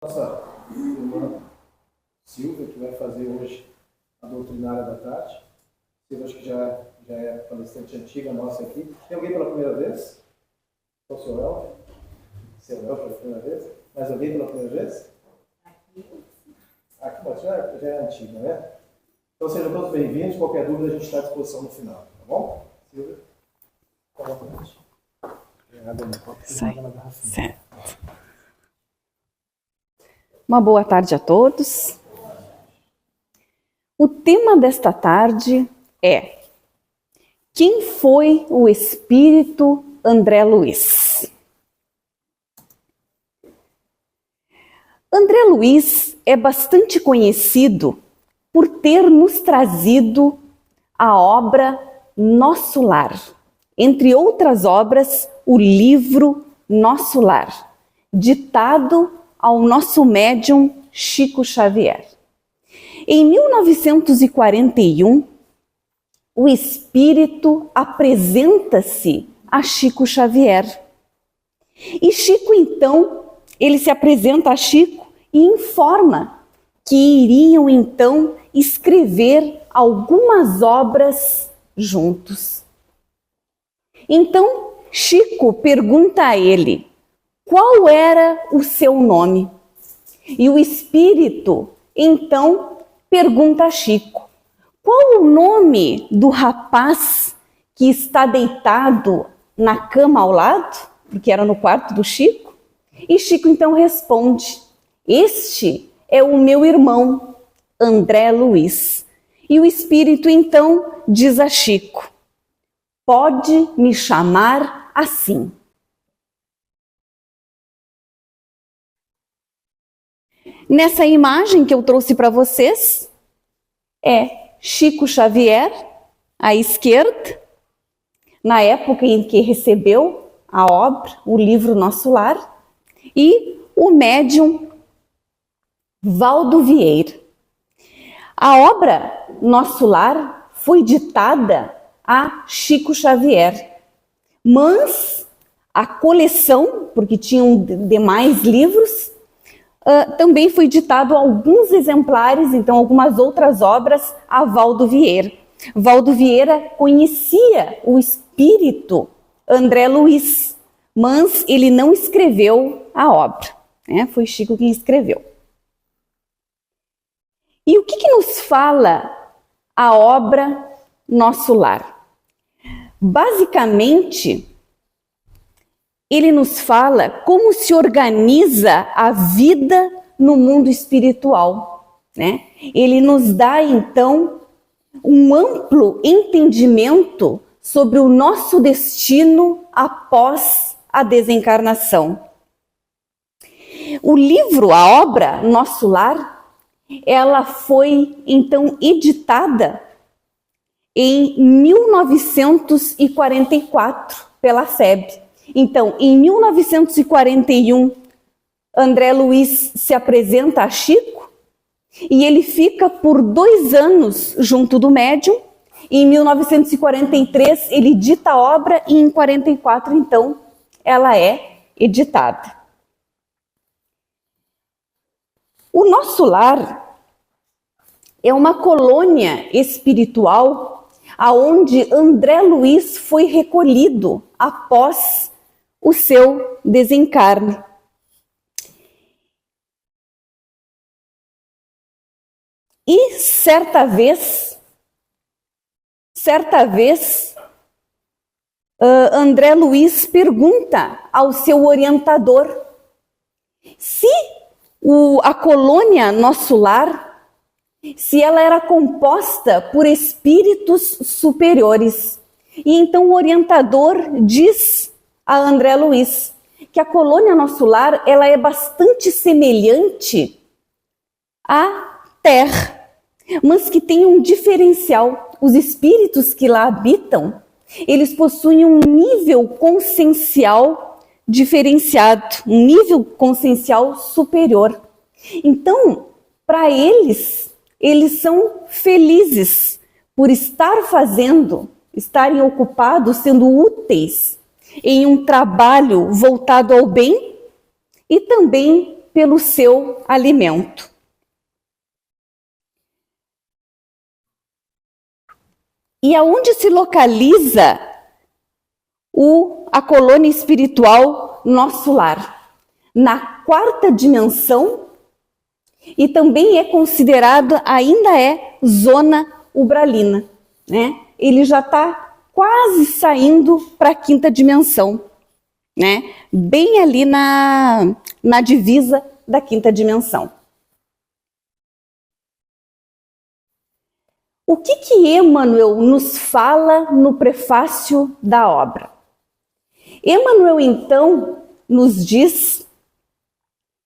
Nossa irmã Silvia, que vai fazer hoje a doutrinária da tarde. Silvia, acho que já é palestrante antiga nossa aqui. Tem alguém pela primeira vez? O seu El? Seu El pela primeira vez? Mais alguém pela primeira vez? Aqui já é antiga, né? Então sejam todos bem-vindos. Qualquer dúvida a gente está à disposição no final, tá bom? Silvia? Coloca a gente. Certo. Uma boa tarde a todos. O tema desta tarde é: quem foi o espírito André Luiz? André Luiz é bastante conhecido por ter nos trazido a obra Nosso Lar. Entre outras obras, o livro Nosso Lar, ditado ao nosso médium Chico Xavier. Em 1941, o espírito apresenta-se a Chico Xavier. E Chico, então, ele se apresenta a Chico e informa que iriam, então, escrever algumas obras juntos. Então, Chico pergunta a ele qual era o seu nome. E o espírito, então, pergunta a Chico: qual o nome do rapaz que está deitado na cama ao lado? Porque era no quarto do Chico. E Chico, então, responde: este é o meu irmão, André Luiz. E o espírito, então, diz a Chico: pode me chamar assim. Nessa imagem que eu trouxe para vocês, é Chico Xavier, à esquerda, na época em que recebeu a obra, o livro Nosso Lar, e o médium Valdo Vieira. A obra Nosso Lar foi ditada a Chico Xavier, mas a coleção, porque tinham demais livros, também foi ditado alguns exemplares, então algumas outras obras, a Valdo Vieira. Valdo Vieira conhecia o espírito André Luiz, mas ele não escreveu a obra, né? Foi Chico quem escreveu. E o que nos fala a obra Nosso Lar? Basicamente, ele nos fala como se organiza a vida no mundo espiritual, né? Ele nos dá, então, um amplo entendimento sobre o nosso destino após a desencarnação. O livro, a obra Nosso Lar, ela foi, então, editada em 1944 pela FEB. Então, em 1941, André Luiz se apresenta a Chico e ele fica por 2 anos junto do médium. Em 1943, ele dita a obra e em 44, então, ela é editada. O Nosso Lar é uma colônia espiritual aonde André Luiz foi recolhido após o seu desencarne. E certa vez, André Luiz pergunta ao seu orientador se a colônia Nosso Lar, se ela era composta por espíritos superiores. E então o orientador diz a André Luiz que a colônia Nosso Lar, ela é bastante semelhante à Terra, mas que tem um diferencial. Os espíritos que lá habitam, eles possuem um nível consciencial diferenciado, um nível consciencial superior. Então, para eles são felizes por estarem ocupados, sendo úteis em um trabalho voltado ao bem e também pelo seu alimento. E aonde se localiza a colônia espiritual Nosso Lar? Na quarta dimensão, e também é considerada, ainda é zona ubralina, né? Ele já está quase saindo para a quinta dimensão, né? Bem ali na divisa da quinta dimensão. O que Emmanuel nos fala no prefácio da obra? Emmanuel, então, nos diz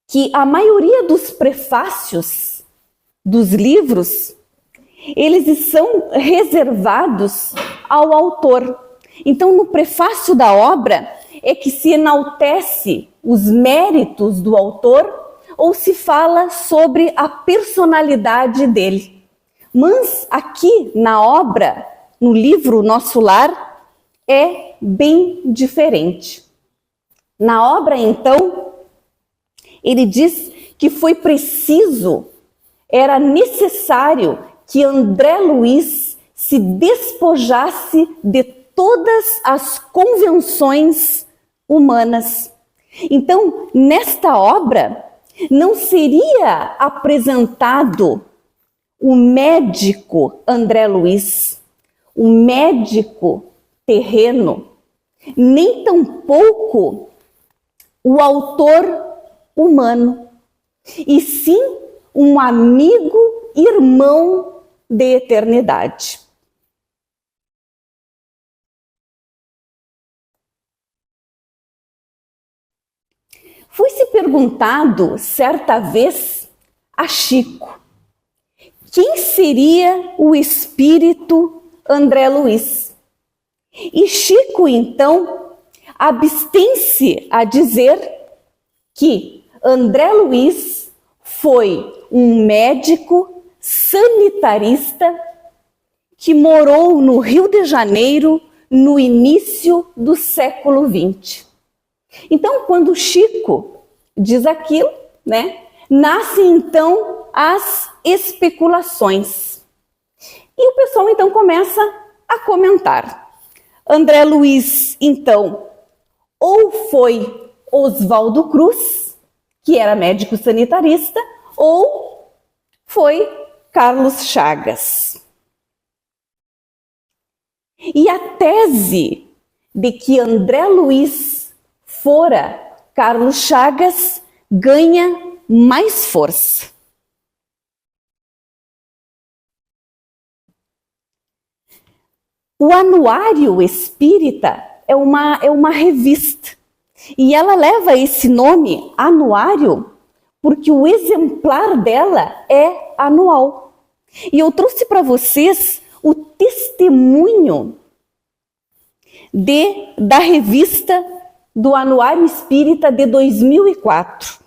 que a maioria dos prefácios dos livros, eles são reservados ao autor. Então, no prefácio da obra, é que se enaltece os méritos do autor ou se fala sobre a personalidade dele. Mas aqui na obra, no livro Nosso Lar, é bem diferente. Na obra, então, ele diz que foi preciso, era necessário que André Luiz se despojasse de todas as convenções humanas. Então, nesta obra, não seria apresentado o médico André Luiz, o médico terreno, nem tampouco o autor humano, e sim um amigo, irmão de eternidade. Foi-se perguntado certa vez a Chico, quem seria o espírito André Luiz? E Chico, então, abstém-se a dizer que André Luiz foi um médico sanitarista que morou no Rio de Janeiro no início do século XX. Então, quando Chico diz aquilo, né, nascem então as especulações. E o pessoal então começa a comentar. André Luiz, então, ou foi Oswaldo Cruz, que era médico sanitarista, ou foi Carlos Chagas. E a tese de que André Luiz fora Carlos Chagas ganha mais força. O Anuário Espírita é uma revista, e ela leva esse nome, Anuário, porque o exemplar dela é anual. E eu trouxe para vocês o testemunho da revista do Anuário Espírita de 2004.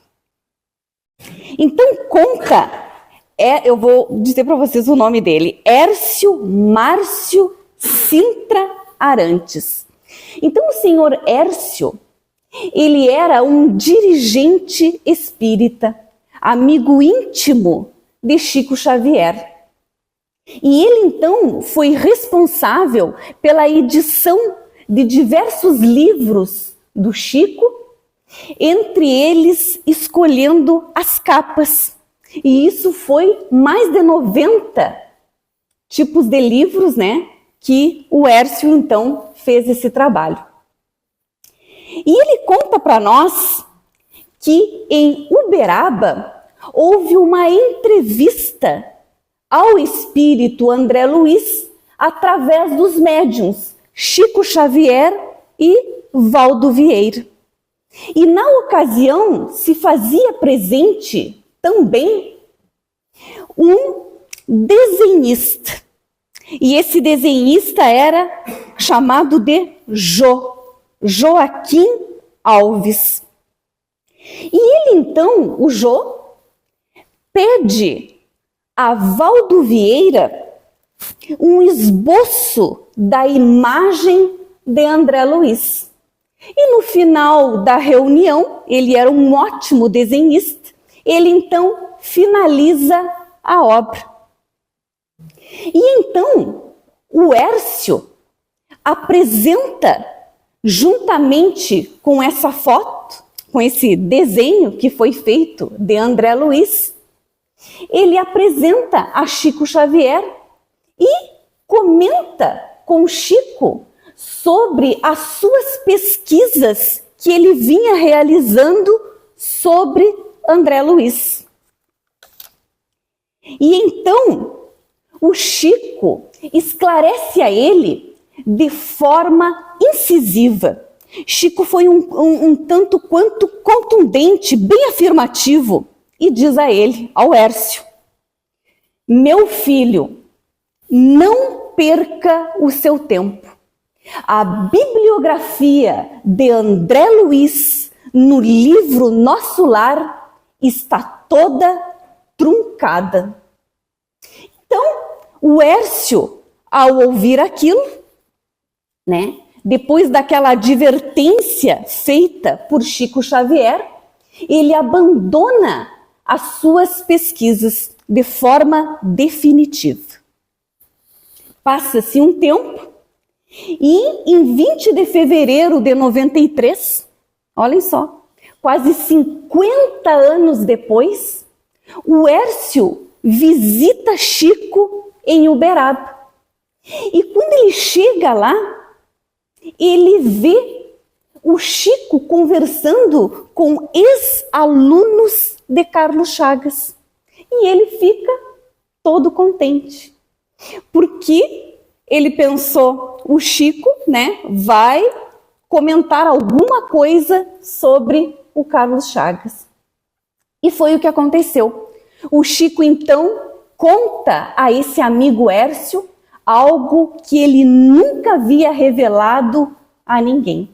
Então conta, eu vou dizer para vocês o nome dele, Hércio Márcio Sintra Arantes. Então o senhor Hércio, ele era um dirigente espírita, amigo íntimo de Chico Xavier. E ele então foi responsável pela edição de diversos livros do Chico, entre eles escolhendo as capas. E isso foi mais de 90 tipos de livros, né, que o Hércio então fez esse trabalho. E ele conta para nós que em Uberaba houve uma entrevista ao espírito André Luiz através dos médiuns Chico Xavier e Valdo Vieira. E na ocasião se fazia presente também um desenhista. E esse desenhista era chamado de Joaquim Alves. E ele então, o Jô, pede a Valdo Vieira um esboço da imagem de André Luiz. E no final da reunião, ele era um ótimo desenhista, ele então finaliza a obra. E então, o Hércio apresenta, juntamente com essa foto, com esse desenho que foi feito de André Luiz, ele apresenta a Chico Xavier e comenta com Chico sobre as suas pesquisas que ele vinha realizando sobre André Luiz. E então, o Chico esclarece a ele de forma incisiva. Chico foi um tanto quanto contundente, bem afirmativo, e diz a ele, ao Hércio: meu filho, não perca o seu tempo. A bibliografia de André Luiz no livro Nosso Lar está toda truncada. Então, o Hércio, ao ouvir aquilo, né, depois daquela advertência feita por Chico Xavier, ele abandona as suas pesquisas de forma definitiva. Passa-se um tempo e em 20 de fevereiro de 93, olhem só, quase 50 anos depois, o Hércio visita Chico em Uberaba. E quando ele chega lá, ele vê o Chico conversando com ex-alunos de Carlos Chagas. E ele fica todo contente, porque ele pensou, o Chico, né, vai comentar alguma coisa sobre o Carlos Chagas. E foi o que aconteceu. O Chico, então, conta a esse amigo Hércio algo que ele nunca havia revelado a ninguém.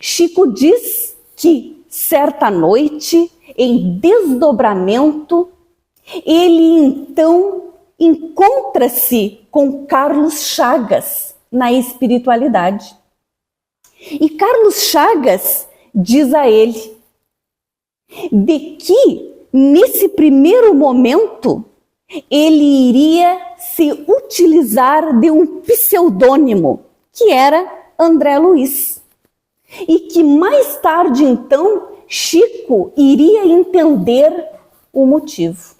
Chico diz que, certa noite, em desdobramento, ele então encontra-se com Carlos Chagas na espiritualidade. E Carlos Chagas diz a ele de que, nesse primeiro momento, ele iria se utilizar de um pseudônimo, que era André Luiz. E que mais tarde, então, Chico iria entender o motivo.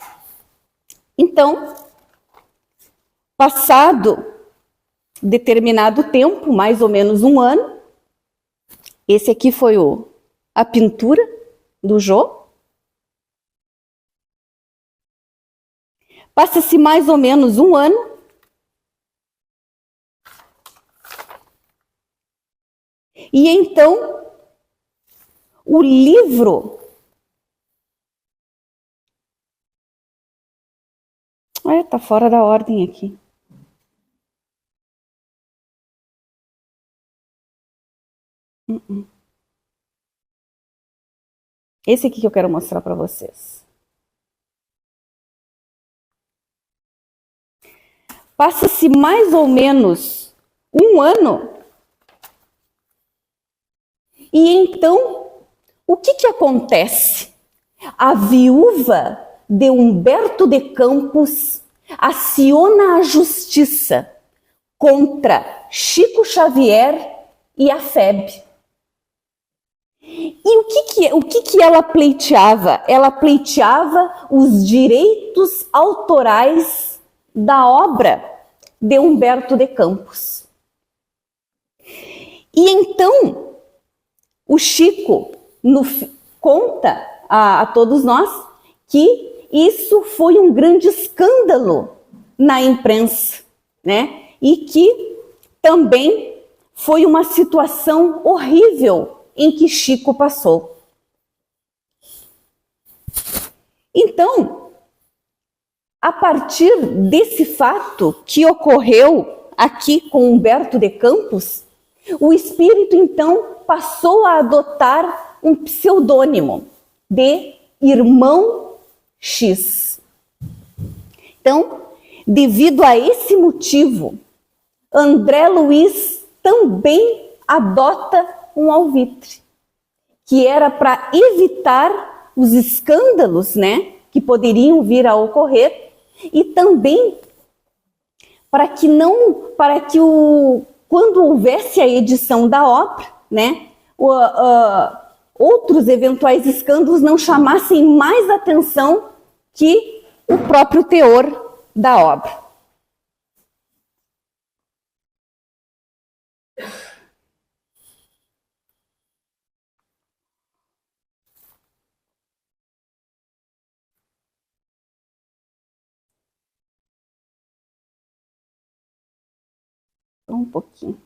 Então, passado determinado tempo, mais ou menos um ano, esse aqui foi a pintura do Jô. Passa-se mais ou menos um ano. E então, o livro... Está fora da ordem aqui. Esse aqui que eu quero mostrar para vocês. Passa-se mais ou menos um ano. E então, o que acontece? A viúva de Humberto de Campos aciona a justiça contra Chico Xavier e a FEB. E o que ela pleiteava? Ela pleiteava os direitos autorais da obra de Humberto de Campos. E então, o Chico conta a todos nós que isso foi um grande escândalo na imprensa, né? E que também foi uma situação horrível em que Chico passou. Então, a partir desse fato que ocorreu aqui com Humberto de Campos, o espírito então passou a adotar um pseudônimo de Irmão X. Então, devido a esse motivo, André Luiz também adota um alvitre, que era para evitar os escândalos, né, que poderiam vir a ocorrer, e também quando houvesse a edição da obra, né, outros eventuais escândalos não chamassem mais atenção que o próprio teor da obra. Um pouquinho.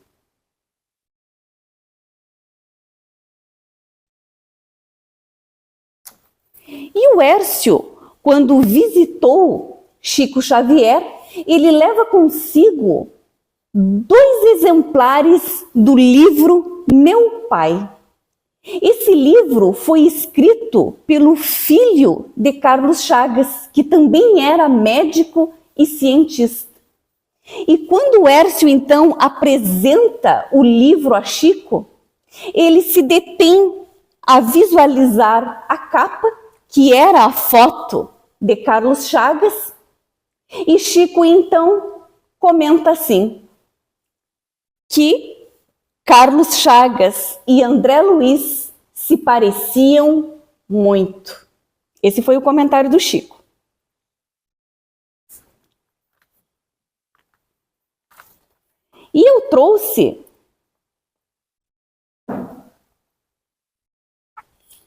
E o Hércio, quando visitou Chico Xavier, ele leva consigo 2 exemplares do livro Meu Pai. Esse livro foi escrito pelo filho de Carlos Chagas, que também era médico e cientista. E quando o Hércio, então, apresenta o livro a Chico, ele se detém a visualizar a capa, que era a foto de Carlos Chagas, e Chico, então, comenta assim, que Carlos Chagas e André Luiz se pareciam muito. Esse foi o comentário do Chico. E eu trouxe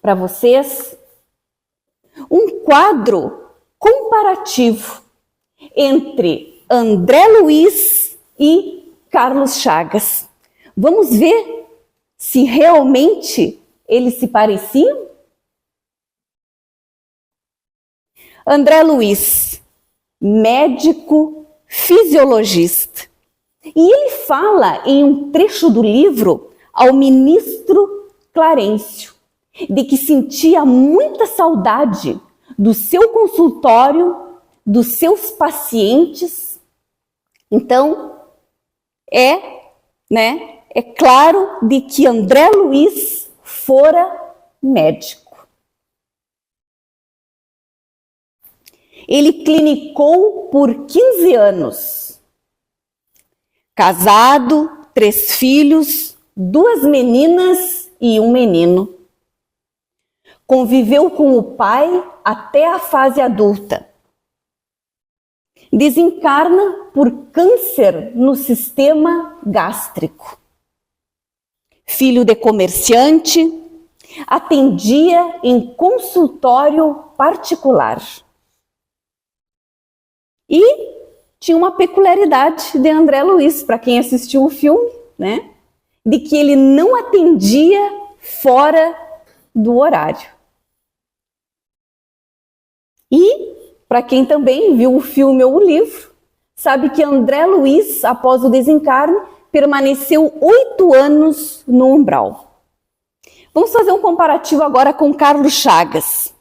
para vocês um quadro comparativo entre André Luiz e Carlos Chagas. Vamos ver se realmente eles se pareciam? André Luiz, médico fisiologista. E ele fala em um trecho do livro ao ministro Clarencio, de que sentia muita saudade do seu consultório, dos seus pacientes. Então, é claro de que André Luiz fora médico. Ele clinicou por 15 anos. Casado, 3 filhos, 2 meninas e 1 menino. Conviveu com o pai até a fase adulta. Desencarna por câncer no sistema gástrico. Filho de comerciante, atendia em consultório particular. E tinha uma peculiaridade de André Luiz, para quem assistiu o filme, né? De que ele não atendia fora do horário. E, para quem também viu o filme ou o livro, sabe que André Luiz, após o desencarne, permaneceu 8 anos no umbral. Vamos fazer um comparativo agora com Carlos Chagas.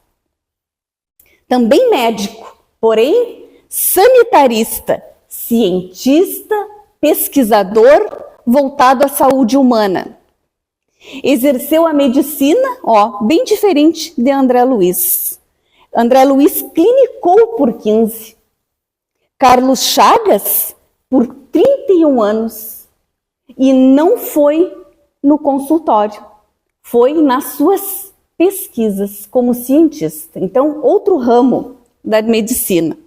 Também médico, porém sanitarista, cientista, pesquisador voltado à saúde humana. Exerceu a medicina, bem diferente de André Luiz. André Luiz clinicou por 15. Carlos Chagas por 31 anos. E não foi no consultório, foi nas suas pesquisas como cientista. Então, outro ramo da medicina.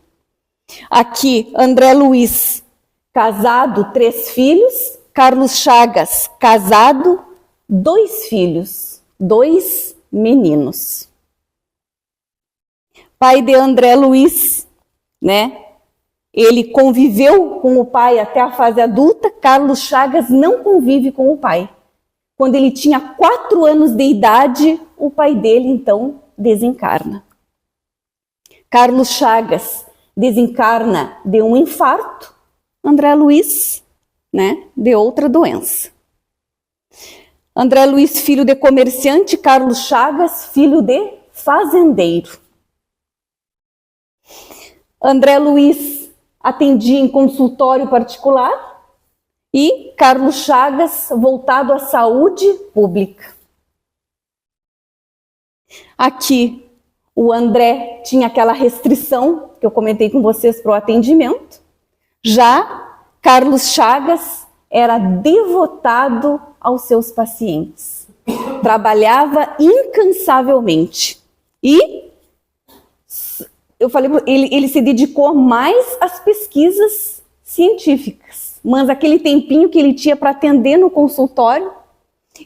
Aqui, André Luiz, casado, 3 filhos. Carlos Chagas, casado, 2 filhos, 2 meninos. Pai de André Luiz, né? Ele conviveu com o pai até a fase adulta. Carlos Chagas não convive com o pai. Quando ele tinha 4 anos de idade, o pai dele, então, desencarna. Carlos Chagas desencarna de um infarto, André Luiz, né, de outra doença. André Luiz, filho de comerciante, Carlos Chagas, filho de fazendeiro. André Luiz atendia em consultório particular e Carlos Chagas voltado à saúde pública. Aqui o André tinha aquela restrição que eu comentei com vocês para o atendimento. Já Carlos Chagas era devotado aos seus pacientes. Trabalhava incansavelmente. E eu falei, ele se dedicou mais às pesquisas científicas. Mas aquele tempinho que ele tinha para atender no consultório,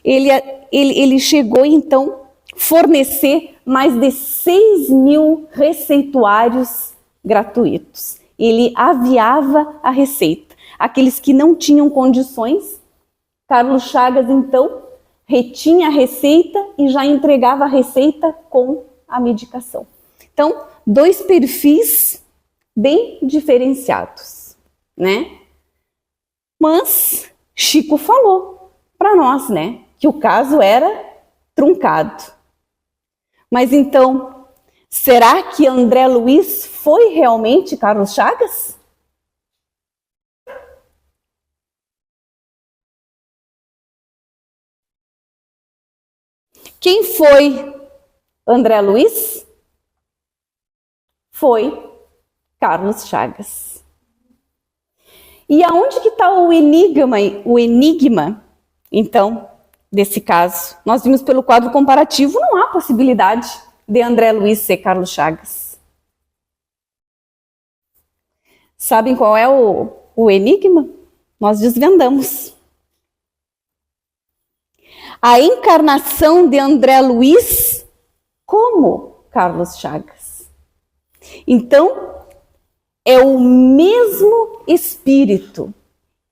ele chegou então fornecer mais de 6.000 receituários gratuitos. Ele aviava a receita. Aqueles que não tinham condições, Carlos Chagas então retinha a receita e já entregava a receita com a medicação. Então, 2 perfis bem diferenciados, né? Mas Chico falou para nós, né, que o caso era truncado. Mas então, será que André Luiz foi realmente Carlos Chagas? Quem foi André Luiz? Foi Carlos Chagas. E aonde que está o enigma, então, desse caso? Nós vimos pelo quadro comparativo, não há possibilidade de André Luiz ser Carlos Chagas. Sabem qual é o enigma? Nós desvendamos. A encarnação de André Luiz como Carlos Chagas. Então, é o mesmo espírito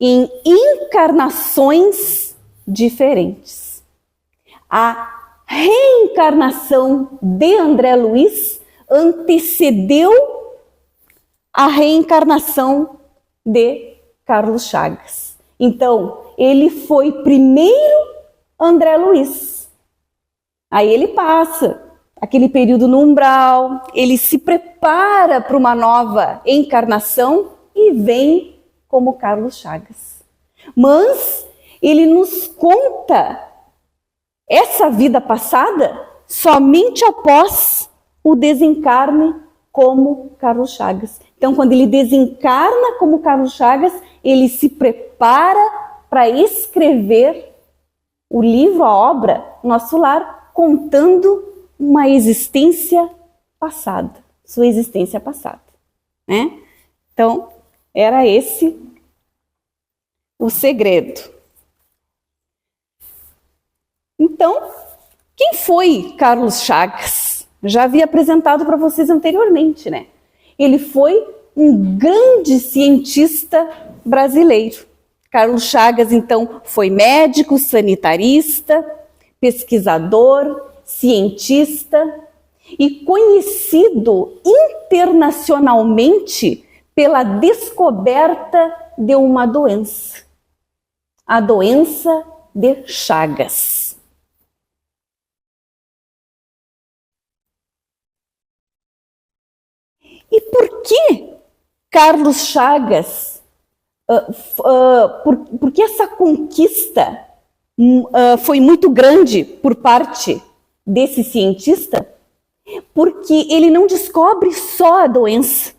em encarnações diferentes. A reencarnação de André Luiz antecedeu a reencarnação de Carlos Chagas. Então, ele foi primeiro André Luiz. Aí ele passa aquele período no umbral, ele se prepara para uma nova encarnação e vem como Carlos Chagas. Mas ele nos conta essa vida passada somente após o desencarne como Carlos Chagas. Então, quando ele desencarna como Carlos Chagas, ele se prepara para escrever o livro, a obra, Nosso Lar, contando uma existência passada, sua existência passada, né? Então, era esse o segredo. Então, quem foi Carlos Chagas? Já havia apresentado para vocês anteriormente, né? Ele foi um grande cientista brasileiro. Carlos Chagas, então, foi médico, sanitarista, pesquisador, cientista e conhecido internacionalmente pela descoberta de uma doença, a doença de Chagas. E por que Carlos Chagas, por que essa conquista foi muito grande por parte desse cientista? Porque ele não descobre só a doença,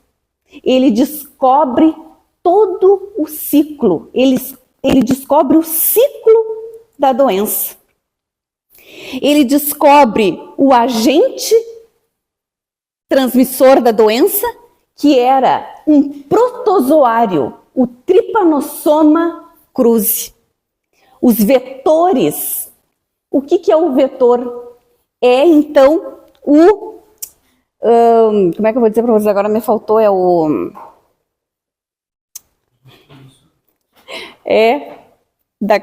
ele descobre todo o ciclo, ele descobre o ciclo da doença. Ele descobre o agente transmissor da doença, que era um protozoário, o Trypanosoma cruzi. Os vetores. O que é o vetor? É, então, como é que eu vou dizer para vocês? Agora me faltou,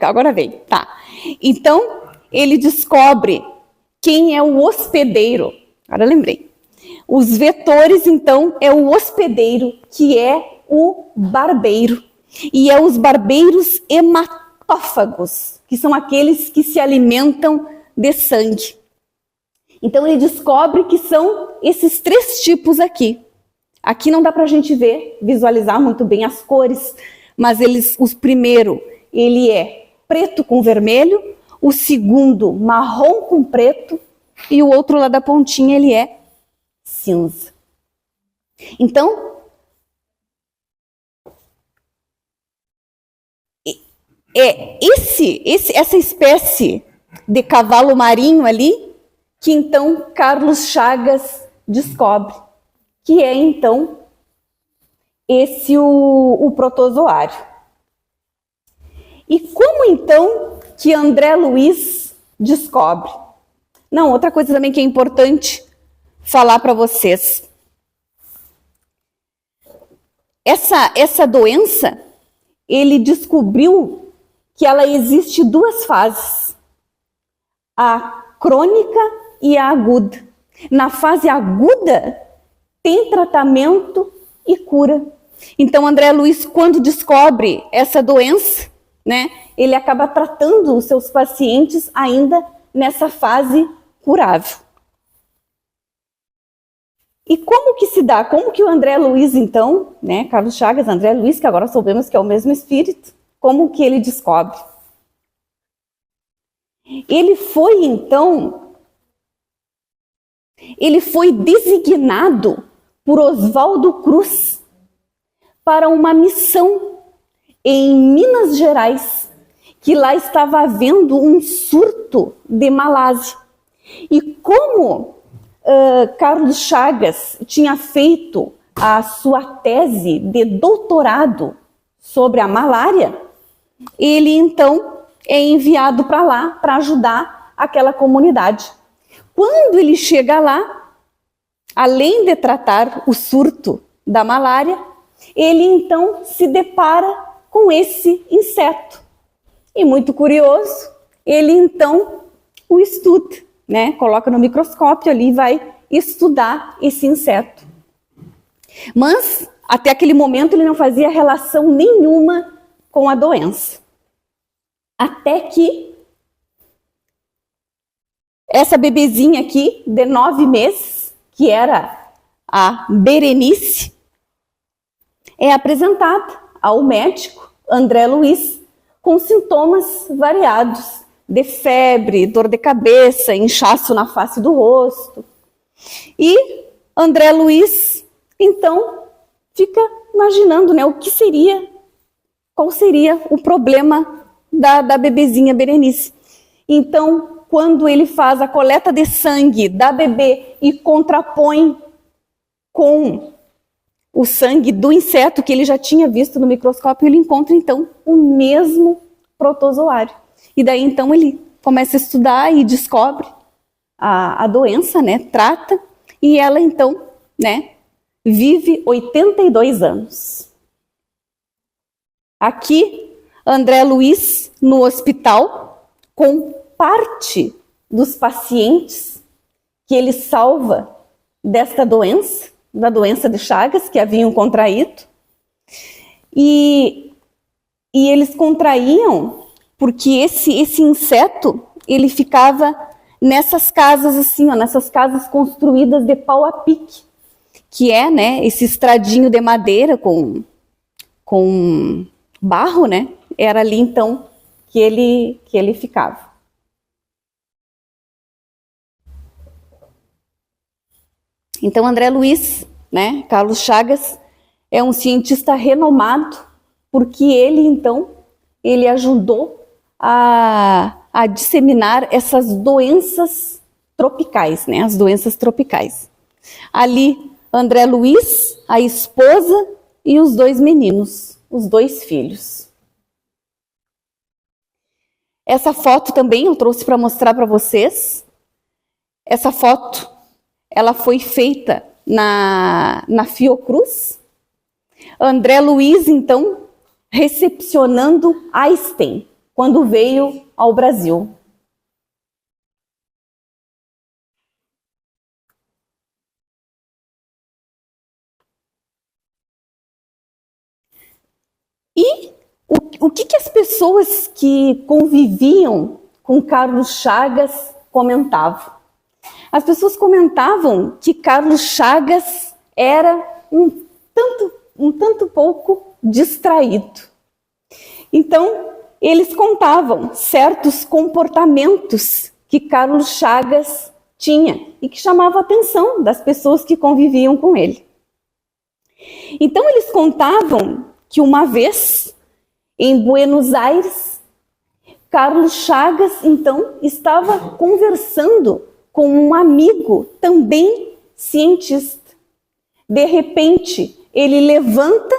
agora vem, tá. Então, ele descobre quem é o hospedeiro. Agora eu lembrei. Os vetores, então, é o hospedeiro, que é o barbeiro. E é os barbeiros hematófagos, que são aqueles que se alimentam de sangue. Então, ele descobre que são esses 3 tipos aqui. Aqui não dá para a gente visualizar muito bem as cores, mas o primeiro, ele é preto com vermelho, o segundo marrom com preto e o outro lá da pontinha ele é cinza. Então, essa espécie de cavalo marinho ali que então Carlos Chagas descobre, que é então esse o protozoário. E como então que André Luiz descobre? Não, outra coisa também que é importante falar para vocês. Essa doença, ele descobriu que ela existe duas fases, a crônica e a aguda. Na fase aguda, tem tratamento e cura. Então, André Luiz, quando descobre essa doença, né, ele acaba tratando os seus pacientes ainda nessa fase curável. E como que se dá? Como que o André Luiz, então, né, Carlos Chagas, André Luiz, que agora soubemos que é o mesmo espírito, como que ele descobre? Ele foi, então, designado por Oswaldo Cruz para uma missão em Minas Gerais, que lá estava havendo um surto de malária. E como Carlos Chagas tinha feito a sua tese de doutorado sobre a malária, ele então é enviado para lá para ajudar aquela comunidade. Quando ele chega lá, além de tratar o surto da malária, ele então se depara com esse inseto. E muito curioso, ele então o estuda, né? Coloca no microscópio ali e vai estudar esse inseto. Mas, até aquele momento, ele não fazia relação nenhuma com a doença. Até que essa bebezinha aqui, de 9 meses, que era a Berenice, é apresentada ao médico André Luiz com sintomas variados de febre, dor de cabeça, inchaço na face do rosto. E André Luiz, então, fica imaginando, né, qual seria o problema da bebezinha Berenice. Então, quando ele faz a coleta de sangue da bebê e contrapõe com o sangue do inseto que ele já tinha visto no microscópio, ele encontra então o mesmo protozoário. E daí então ele começa a estudar e descobre a doença, né, trata, e ela então, né, vive 82 anos. Aqui, André Luiz no hospital, com parte dos pacientes que ele salva desta doença, da doença de Chagas, que haviam contraído. E eles contraíam porque esse inseto, ele ficava nessas casas assim, ó, nessas casas construídas de pau a pique, que é, né, esse estradinho de madeira com barro, né? Era ali então que ele ficava. Então, André Luiz, né, Carlos Chagas, é um cientista renomado, porque ele ajudou a disseminar essas doenças tropicais, né, as doenças tropicais. Ali, André Luiz, a esposa e os 2 meninos, os 2 filhos. Essa foto também eu trouxe para mostrar para vocês. Essa foto, ela foi feita na Fiocruz. André Luiz, então, recepcionando Einstein, quando veio ao Brasil. E o que as pessoas que conviviam com Carlos Chagas comentavam? As pessoas comentavam que Carlos Chagas era um tanto pouco distraído. Então, eles contavam certos comportamentos que Carlos Chagas tinha e que chamava a atenção das pessoas que conviviam com ele. Então eles contavam que uma vez, em Buenos Aires, Carlos Chagas, então, estava conversando com um amigo, também cientista. De repente, ele levanta,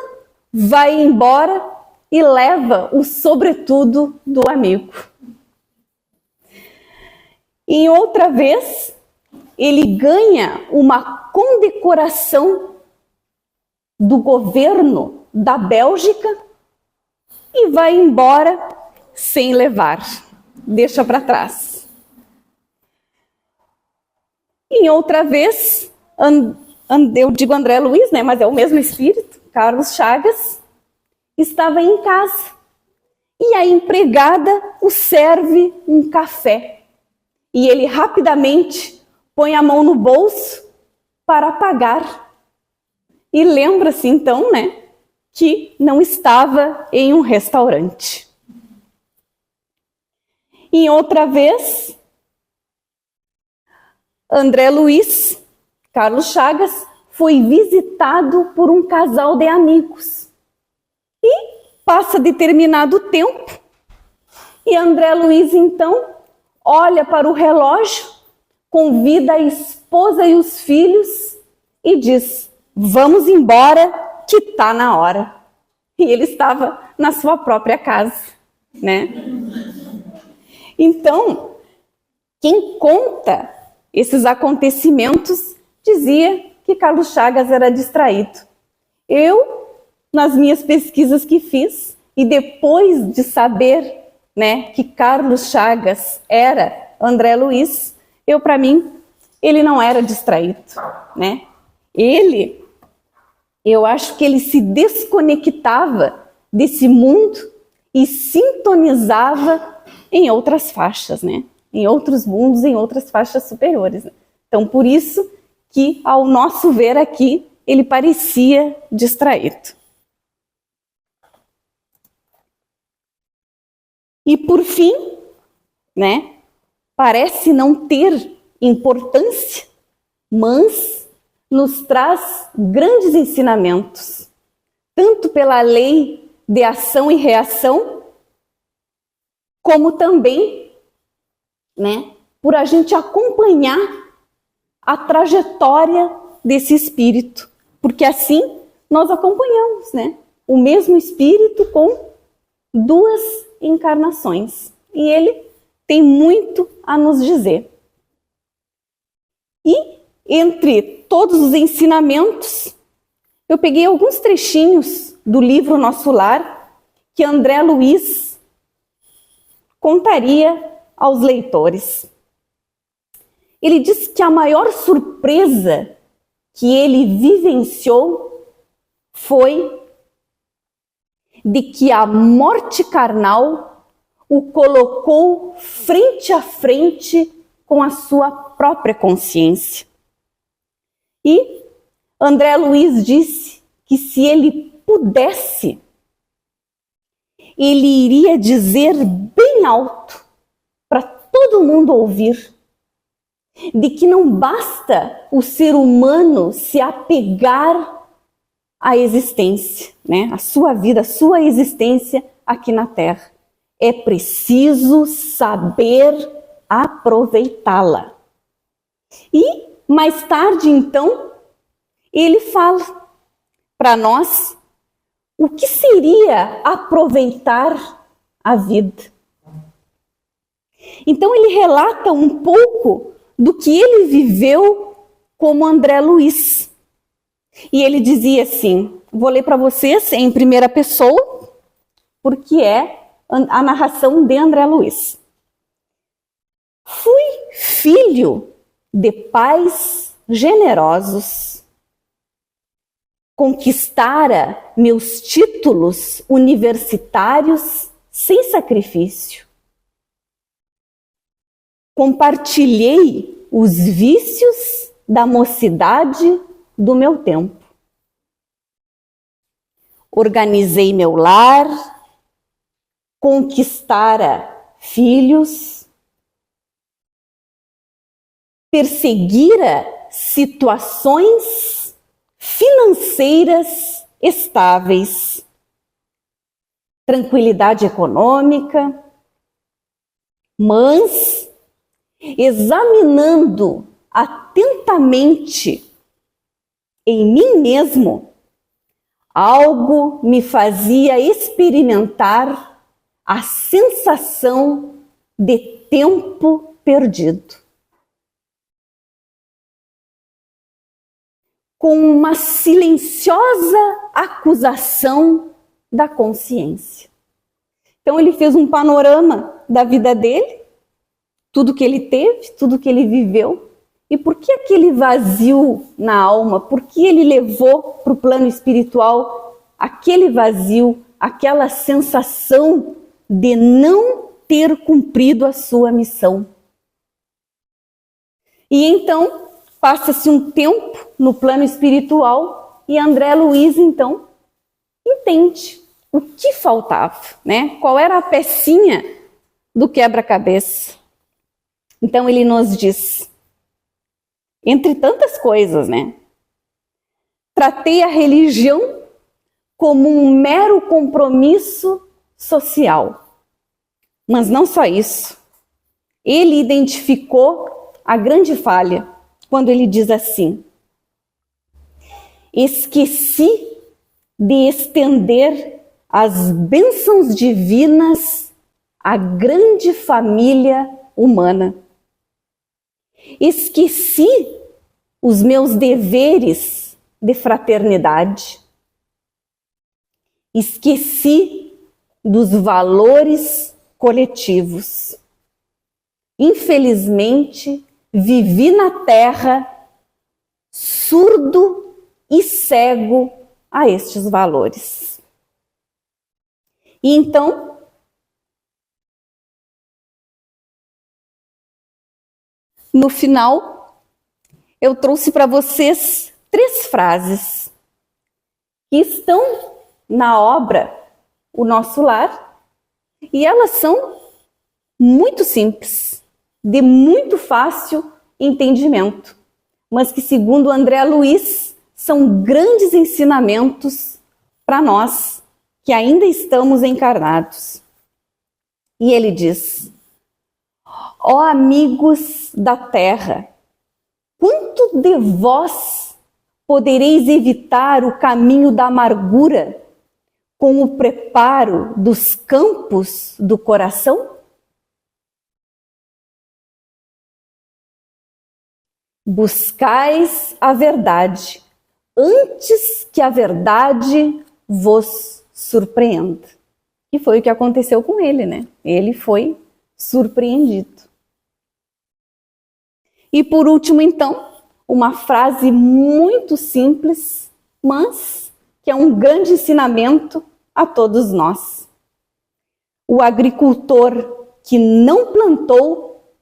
vai embora e leva o sobretudo do amigo. Em outra vez, ele ganha uma condecoração do governo da Bélgica e vai embora sem levar, deixa para trás. Em outra vez, eu digo André Luiz, né, mas é o mesmo espírito, Carlos Chagas, estava em casa e a empregada o serve um café e ele rapidamente põe a mão no bolso para pagar e lembra-se então, né, que não estava em um restaurante. Em outra vez, André Luiz, Carlos Chagas, foi visitado por um casal de amigos. E passa determinado tempo, e André Luiz, então, olha para o relógio, convida a esposa e os filhos e diz: vamos embora, que está na hora. E ele estava na sua própria casa, né? Então, quem conta esses acontecimentos dizia que Carlos Chagas era distraído. Eu, nas minhas pesquisas que fiz, e depois de saber, né, que Carlos Chagas era André Luiz, para mim, ele não era distraído, né? Eu acho que ele se desconectava desse mundo e sintonizava em outras faixas, né? Em outros mundos, em outras faixas superiores. Né? Então, por isso que, ao nosso ver aqui, ele parecia distraído. E, por fim, né, parece não ter importância, mas nos traz grandes ensinamentos, tanto pela lei de ação e reação, como também, né, por a gente acompanhar a trajetória desse espírito, porque assim nós acompanhamos, né, o mesmo espírito com duas encarnações, e ele tem muito a nos dizer. E entre todos os ensinamentos, eu peguei alguns trechinhos do livro Nosso Lar que André Luiz contaria aos leitores. Ele diz que a maior surpresa que ele vivenciou foi de que a morte carnal o colocou frente a frente com a sua própria consciência. E André Luiz disse que se ele pudesse, ele iria dizer bem alto para todo mundo ouvir, de que não basta o ser humano se apegar à existência, né? A sua vida, a sua existência aqui na Terra. É preciso saber aproveitá-la. E mais tarde, então, ele fala para nós o que seria aproveitar a vida. Então ele relata um pouco do que ele viveu como André Luiz. E ele dizia assim, vou ler para vocês em primeira pessoa, porque é a narração de André Luiz. Fui filho de pais generosos. Conquistara meus títulos universitários sem sacrifício. Compartilhei os vícios da mocidade do meu tempo. Organizei meu lar, conquistara filhos, perseguira situações financeiras estáveis, tranquilidade econômica, mas examinando atentamente em mim mesmo, algo me fazia experimentar a sensação de tempo perdido. Com uma silenciosa acusação da consciência. Então ele fez um panorama da vida dele, tudo que ele teve, tudo que ele viveu, e por que aquele vazio na alma, por que ele levou para o plano espiritual aquele vazio, aquela sensação de não ter cumprido a sua missão. E então, passa-se um tempo no plano espiritual e André Luiz, então, entende o que faltava, né? Qual era a pecinha do quebra-cabeça. Então ele nos diz, entre tantas coisas, né? Tratei a religião como um mero compromisso social. Mas não só isso. Ele identificou a grande falha quando ele diz assim: esqueci de estender as bênçãos divinas à grande família humana. Esqueci os meus deveres de fraternidade. Esqueci dos valores coletivos. Infelizmente, vivi na Terra surdo e cego a estes valores. E então, no final, eu trouxe para vocês 3 frases que estão na obra O Nosso Lar, e elas são muito simples, de muito fácil entendimento, mas que, segundo André Luiz, são grandes ensinamentos para nós que ainda estamos encarnados. E ele diz: ó amigos da terra, quanto de vós podereis evitar o caminho da amargura com o preparo dos campos do coração? Buscais a verdade, antes que a verdade vos surpreenda. E foi o que aconteceu com ele, né? Ele foi surpreendido. E por último, então, uma frase muito simples, mas que é um grande ensinamento a todos nós. O agricultor que não plantou,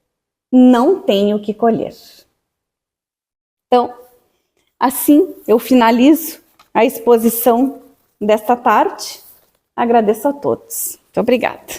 não tem o que colher. Então, assim eu finalizo a exposição desta tarde. Agradeço a todos. Muito obrigada.